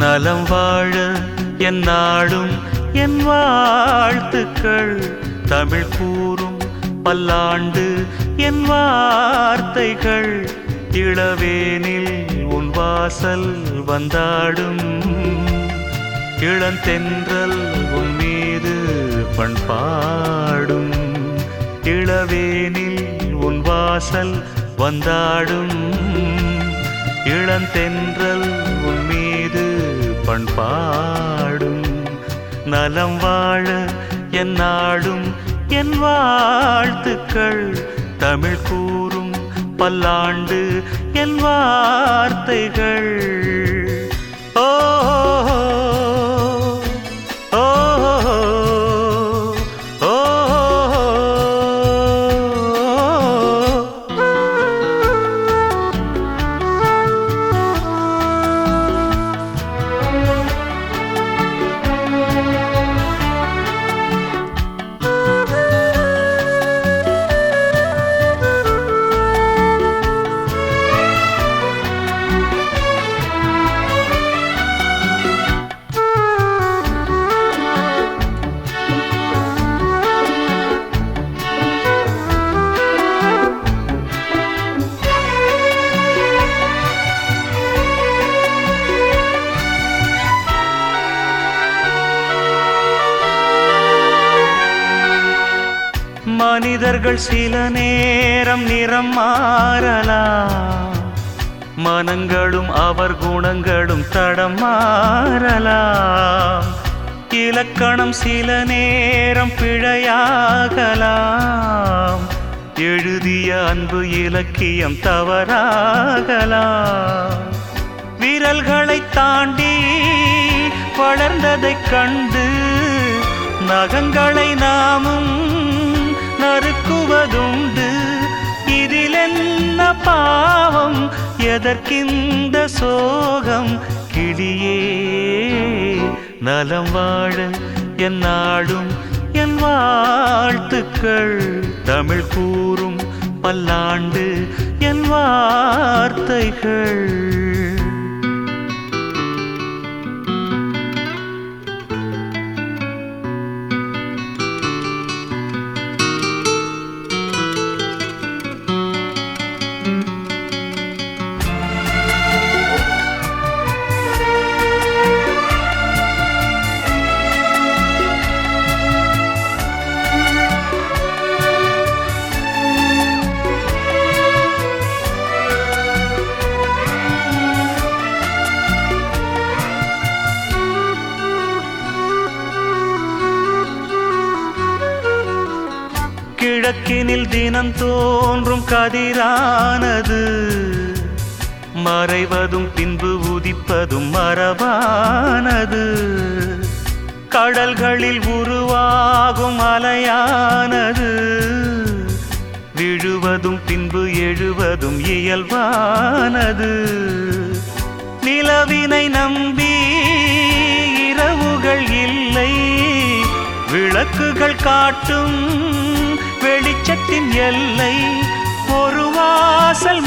நலம் வாழ என் நாடும் என் வாழ்த்துக்கள். தமிழ் கூறும் பல்லாண்டு என் வார்த்தைகள். இளவேனில் உன் வாசல் வந்தாடும். இளந்தென்றல் உன் மீது பண்பாடும். இளவேனில் உன் வாசல் வந்தாடும். இளந்தென்றல் உன் மீது பண்பாடும். நலம் வாழ என் நாடும் என் வாழ்த்துக்கள். தமிழ் கூறும் பல்லாண்டு என் வார்த்தைகள். ஓ ஓ ஓ மனிதர்கள் சில நேரம் நிறம் மாறலாம். மனங்களும் அவர் குணங்களும் தடம் மாறலாம். இலக்கணம் சில நேரம் பிழையாகலாம். எழுதிய அன்பு இலக்கியம் தவறாகலாம். விரல்களை தாண்டி வளர்ந்ததைக் கண்டு நகங்களை நாமும் நறுக்குவதுண்டு. இதில் என்ன பாவம், எதற்கிந்த சோகம்? கிளியே நலம் வாழ என் நாடும் என் வாழ்த்துக்கள். தமிழ் கூறும் பல்லாண்டு என் வார்த்தைகள். கிழக்கினில் தினம் தோன்றும் கதிரானது மறைவதும் பின்பு உதிப்பதும் மரபானது. கடல்களில் உருவாகும் அலையானது விழுவதும் பின்பு எழுவதும் இயல்பானது. நிலவினை நம்பி இரவுகள் இல்லை. விளக்குகள் காட்டும் வெளிச்சத்தின் எல்லை. ஒரு வாசல்